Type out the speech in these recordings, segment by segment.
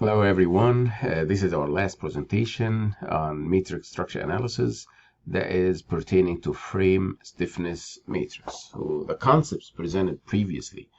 Hello everyone, this is our last presentation on matrix structure analysis that is pertaining to frame stiffness matrix. So the concepts presented previously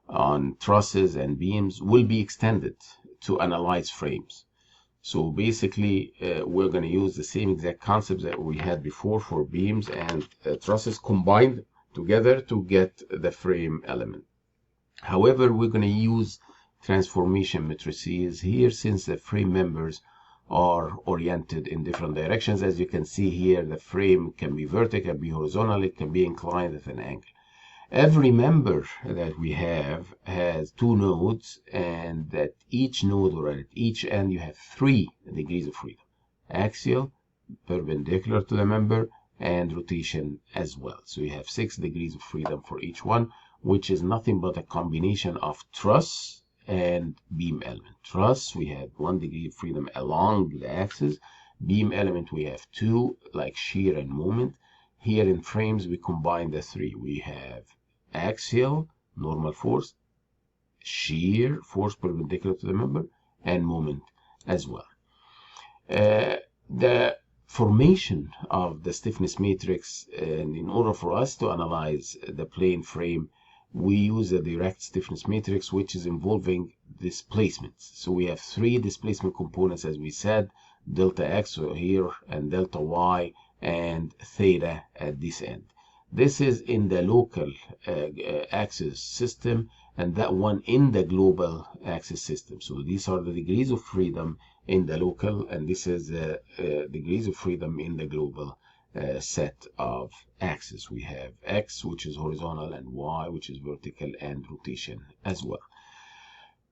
on trusses and beams will be extended to analyze frames. So basically we're going to use the same exact concepts that we had before for beams and trusses combined together to get the frame element. However, we're going to use transformation matrices here since the frame members are oriented in different directions. As you can see here, the frame can be vertical, can be horizontal, it can be inclined at an angle. Every member that we have has two nodes, and at each node or at each end you have 3 degrees of freedom: axial, perpendicular to the member, and rotation as well. So you have 6 degrees of freedom for each one, which is nothing but a combination of truss and beam element. Truss, we have 1 degree of freedom along the axis. Beam element, we have 2, like shear and moment. Here in frames, we combine the 3. We have axial, normal force, shear, force perpendicular to the member, and moment as well. The formation of the stiffness matrix, and in order for us to analyze the plane frame, we use a direct stiffness matrix, which is involving displacements. So we have 3 displacement components, as we said: delta x here, and delta y, and theta at this end. This is in the local axis system, and that one in the global axis system. So these are the degrees of freedom in the local, and this is the degrees of freedom in the global set of axes. We have x, which is horizontal, and y, which is vertical, and rotation as well.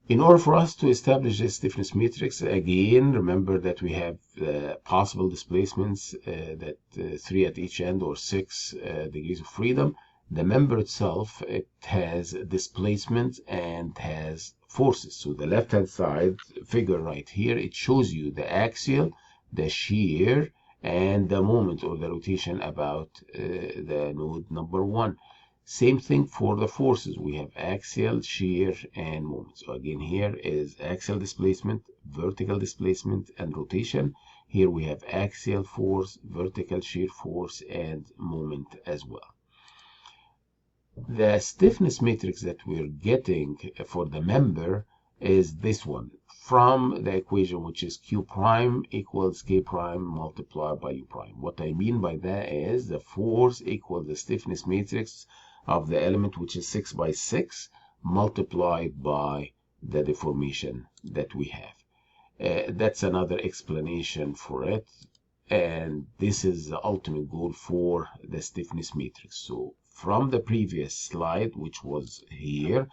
In order for us to establish this stiffness matrix, again, remember that we have possible displacements, 3 at each end, or 6 degrees of freedom. The member itself, it has displacement and has forces. So the left-hand side figure right here, it shows you the axial, the shear, and the moment or the rotation about the node number 1. Same thing for the forces. We have axial, shear, and moment. So again, here is axial displacement, vertical displacement, and rotation. Here we have axial force, vertical shear force, and moment as well. The stiffness matrix that we're getting for the member is this one, from the equation, which is Q prime equals K prime multiplied by U prime. What I mean by that is the force equals the stiffness matrix of the element, which is 6 by 6, multiplied by the deformation that we have. That's another explanation for it, and this is the ultimate goal for the stiffness matrix. So from the previous slide, which was here,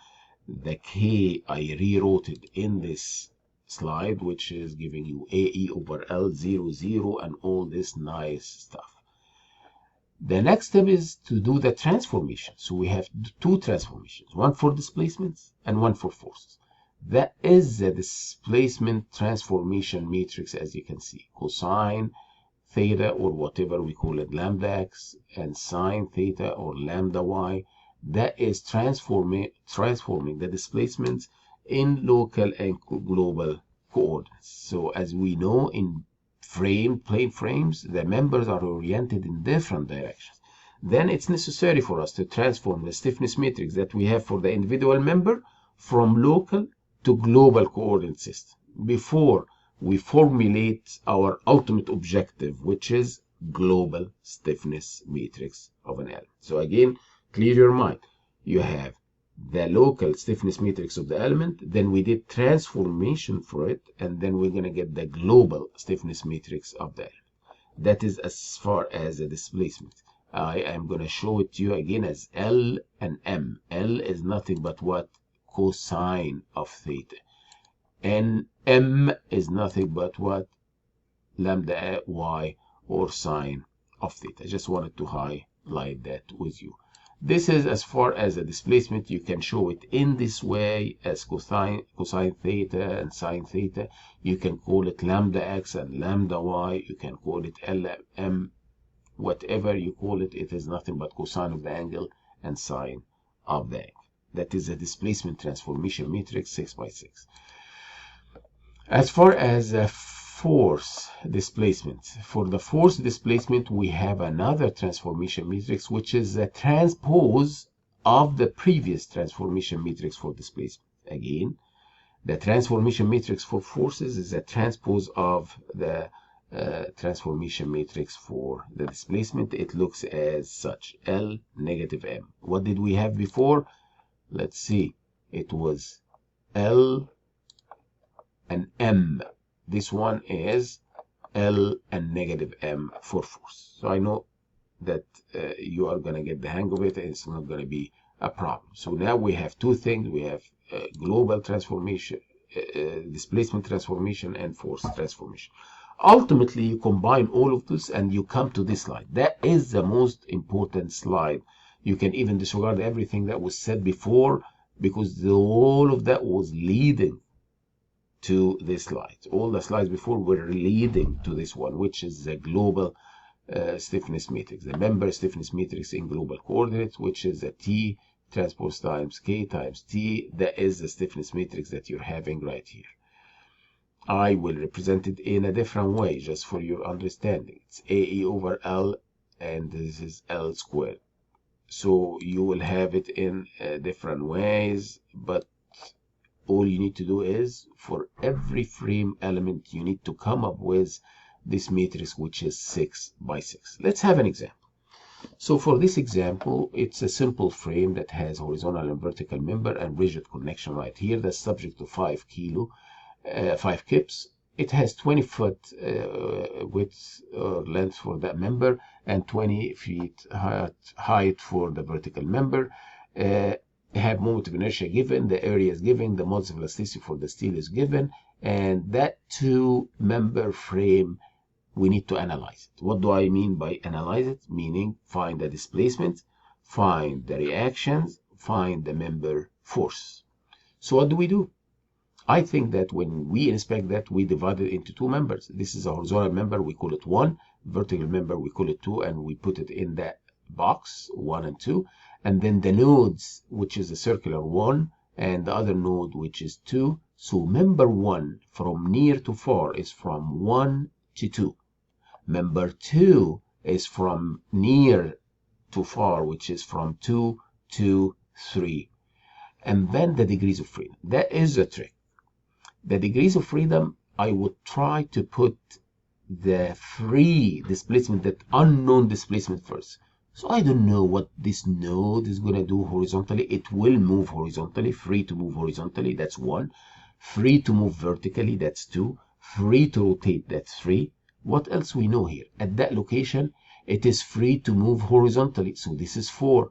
the K I rewrote it in this slide, which is giving you AE over L 0, 0, and all this nice stuff. The next step is to do the transformation. So we have 2 transformations, one for displacements and one for forces. That is the displacement transformation matrix, as you can see. Cosine theta, or whatever we call it, lambda x, and sine theta, or lambda y. That is transforming the displacements in local and global coordinates. So as we know, in plane frames, the members are oriented in different directions. Then it's necessary for us to transform the stiffness matrix that we have for the individual member from local to global coordinate system before we formulate our ultimate objective, which is global stiffness matrix of an element. So again, clear your mind. You have the local stiffness matrix of the element, then we did transformation for it, and then we're going to get the global stiffness matrix of the element. That is as far as the displacement. I am going to show it to you again as L and M. L is nothing but what? Cosine of theta. And M is nothing but what? Lambda y, or sine of theta. I just wanted to highlight that with you. This is as far as the displacement. You can show it in this way as cosine theta and sine theta. You can call it lambda x and lambda y. You can call it LM. Whatever you call it, it is nothing but cosine of the angle and sine of the angle. That is a displacement transformation matrix 6 by 6. As far as force displacement, for the force displacement, we have another transformation matrix, which is a transpose of the previous transformation matrix for displacement. Again, the transformation matrix for forces is a transpose of the transformation matrix for the displacement. It looks as such: L negative M. What did we have before? Let's see. It was L and M. This one is L and negative M for force. So I know that you are going to get the hang of it, and it's not going to be a problem. So now we have two things. We have global transformation, displacement transformation, and force transformation. Ultimately, you combine all of this and you come to this slide. That is the most important slide. You can even disregard everything that was said before, because all of that was leading to this slide. All the slides before were leading to this one, which is the global stiffness matrix, the member stiffness matrix in global coordinates, which is a T transpose times K times T. That is the stiffness matrix that you're having right here. I will represent it in a different way just for your understanding. It's AE over L, and this is L squared. So you will have it in different ways, but all you need to do is, for every frame element, you need to come up with this matrix, which is 6 by 6. Let's have an example. So for this example, it's a simple frame that has horizontal and vertical member and rigid connection right here. That's subject to 5 kips. It has 20 foot width or length for that member and 20 feet height for the vertical member. Have moment of inertia given, the area is given, the modes of elasticity for the steel is given, and that two-member frame, we need to analyze it. What do I mean by analyze it? Meaning find the displacement, find the reactions, find the member force. So what do? I think that when we inspect that, we divide it into two members. This is a horizontal member, we call it 1, vertical member, we call it 2, and we put it in that box 1 and 2. And then the nodes, which is a circular 1, and the other node, which is 2. So member 1 from near to far is from 1 to 2. Member 2 is from near to far, which is from 2 to 3. And then the degrees of freedom. That is a trick. The degrees of freedom, I would try to put the free displacement, that unknown displacement first. So I don't know what this node is going to do horizontally. It will move horizontally, free to move horizontally, that's 1. Free to move vertically, that's 2. Free to rotate, that's 3. What else we know here? At that location, it is free to move horizontally, so this is 4.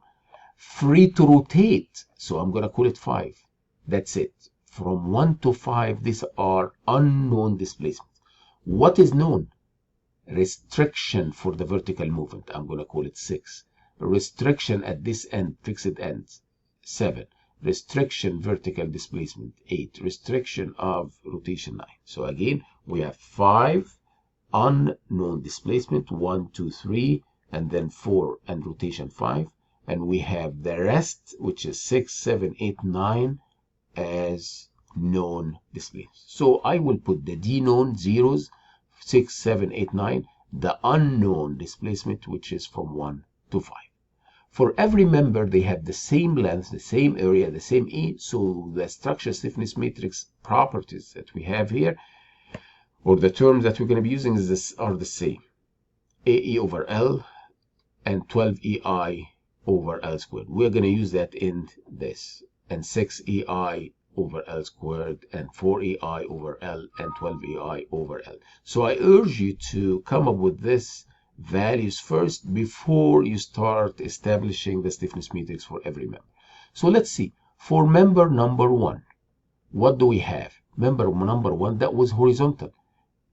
Free to rotate, so I'm going to call it 5. That's it. From 1 to 5, these are unknown displacements. What is known? Restriction for the vertical movement, I'm going to call it 6. Restriction at this end, fixed ends, 7. Restriction vertical displacement, 8. Restriction of rotation, 9. So again, we have 5 unknown displacement, 1, 2, 3, and then 4 and rotation 5. And we have the rest, which is 6, 7, 8, 9 as known displacement. So I will put the D known zeros, 6, 7, 8, 9, the unknown displacement, which is from 1 to 5. For every member, they have the same length, the same area, the same E, so the structure stiffness matrix properties that we have here, or the terms that we're going to be using are the same. AE over L and 12EI over L squared. We're going to use that in this, and 6EI over L squared, and 4EI over L, and 12EI over L. So I urge you to come up with this values first before you start establishing the stiffness matrix for every member. So let's see. For member number 1, what do we have? Member number 1, that was horizontal.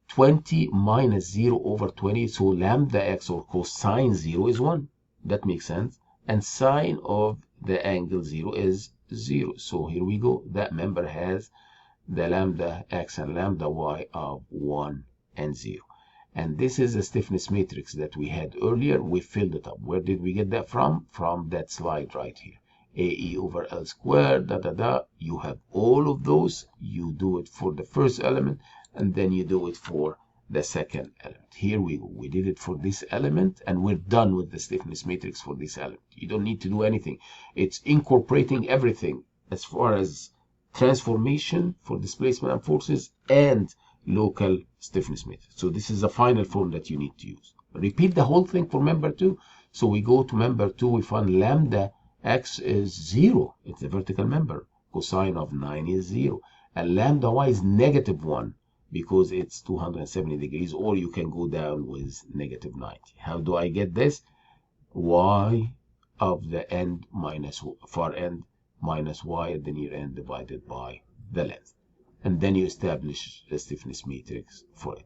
20 minus 0 over 20, so lambda x, or cosine 0, is 1. That makes sense. And sine of the angle 0 is 0. So here we go. That member has the lambda x and lambda y of 1 and 0. And this is the stiffness matrix that we had earlier. We filled it up. Where did we get that from? From that slide right here. AE over L squared, You have all of those. You do it for the first element, and then you do it for the second element. Here we go. We did it for this element, and we're done with the stiffness matrix for this element. You don't need to do anything. It's incorporating everything as far as transformation for displacement and forces and local stiffness matrix. So this is the final form that you need to use. Repeat the whole thing for member 2. So we go to member 2, we find lambda x is 0. It's a vertical member. Cosine of 9 is 0. And lambda y is -1 because it's 270 degrees, or you can go down with -90. How do I get this? Y of the end minus far end minus y at the near end divided by the length. And then you establish the stiffness matrix for it.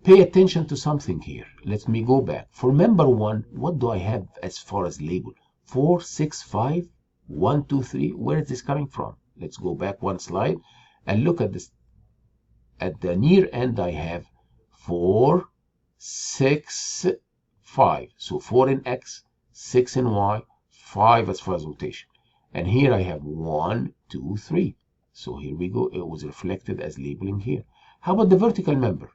Pay attention to something here. Let me go back. For member 1, what do I have as far as label? 4, 6, 5, 1, 2, 3. Where is this coming from? Let's go back one slide and look at this. At the near end, I have 4, 6, 5. So 4 in x, 6 in y, 5 as far as rotation. And here I have 1, 2, 3. So here we go. It was reflected as labeling here. How about the vertical member?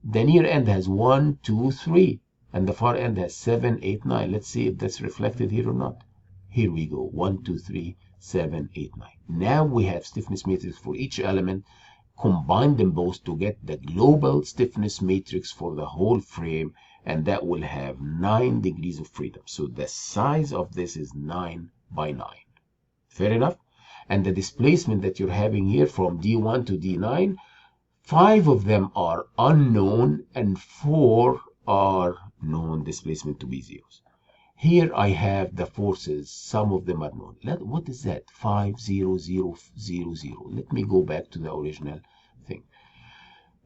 The near end has 1, 2, 3. And the far end has 7, 8, 9. Let's see if that's reflected here or not. Here we go. 1, 2, 3, 7, 8, 9. Now we have stiffness matrix for each element. Combine them both to get the global stiffness matrix for the whole frame, and that will have 9 degrees of freedom. So the size of this is 9 by 9. Fair enough? And the displacement that you're having here from D1 to D9, 5 of them are unknown and 4 are known displacement to be zeros. Here I have the forces, some of them are known. What is that? 5, 0, 0, 0, 0. Let me go back to the original thing.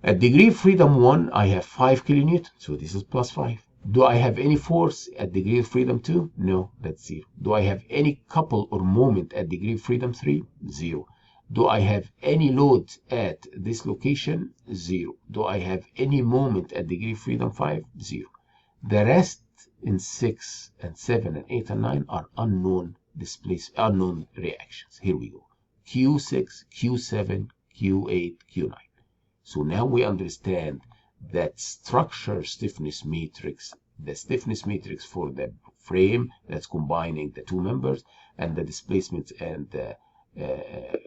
At degree of freedom 1, I have 5 kilonewton, so this is plus 5. Do I have any force at degree of freedom 2? No, that's 0. Do I have any couple or moment at degree of freedom 3? 0. Do I have any load at this location? 0. Do I have any moment at degree of freedom 5? 0. The rest in 6 and 7 and 8 and 9 are unknown unknown reactions. Here we go. Q6, Q7, Q8, Q9. So now we understand that structure stiffness matrix, the stiffness matrix for the frame that's combining the two members and the displacements and the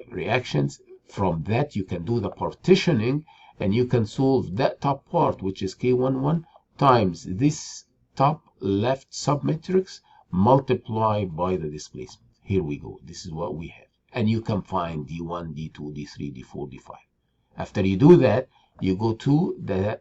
reactions. From that you can do the partitioning, and you can solve that top part, which is K11 times this top left submatrix multiplied by the displacement. Here we go. This is what we have. And you can find D1, D2, D3, D4, D5. After you do that, you go to the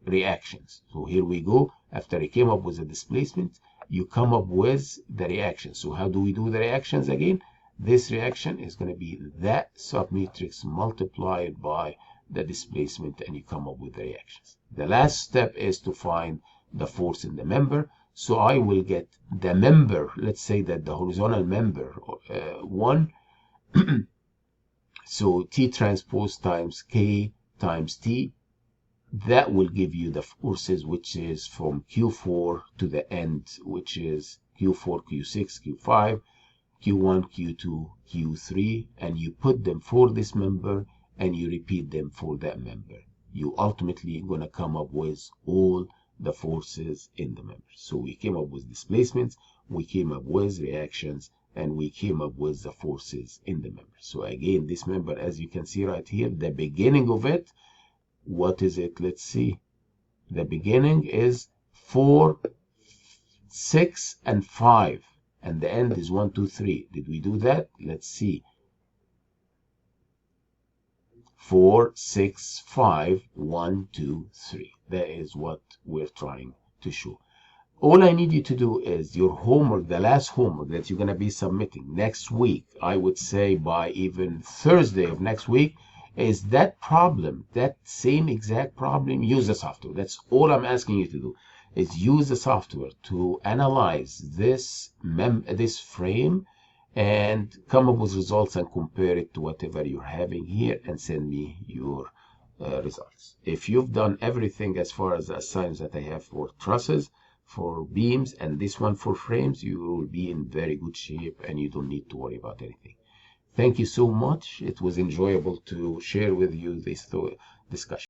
reactions. So here we go. After I came up with the displacement, you come up with the reactions. So how do we do the reactions again? This reaction is going to be that submatrix multiplied by the displacement, and you come up with the reactions. The last step is to find the force in the member. So I will get the member, let's say that the horizontal member 1, so T transpose times K times T, that will give you the forces, which is from Q4 to the end, which is Q4, Q6, Q5, Q1, Q2, Q3, and you put them for this member and you repeat them for that member. You ultimately going to come up with all the forces in the member. So we came up with displacements, we came up with reactions, and we came up with the forces in the member. So again, this member, as you can see right here, the beginning of it, what is it? Let's see. The beginning is 4, 6, and 5. And the end is 1, 2, 3. Did we do that? Let's see. 4, 6, 5, 1, 2, 3. That is what we're trying to show. All I need you to do is your homework, the last homework that you're going to be submitting next week, I would say by even Thursday of next week, is that problem, that same exact problem. Use the software. That's all I'm asking you to do, is use the software to analyze this frame and come up with results and compare it to whatever you're having here and send me your results. If you've done everything as far as the assignments that I have for trusses, for beams, and this one for frames, you will be in very good shape and you don't need to worry about anything. Thank you so much. It was enjoyable to share with you this discussion.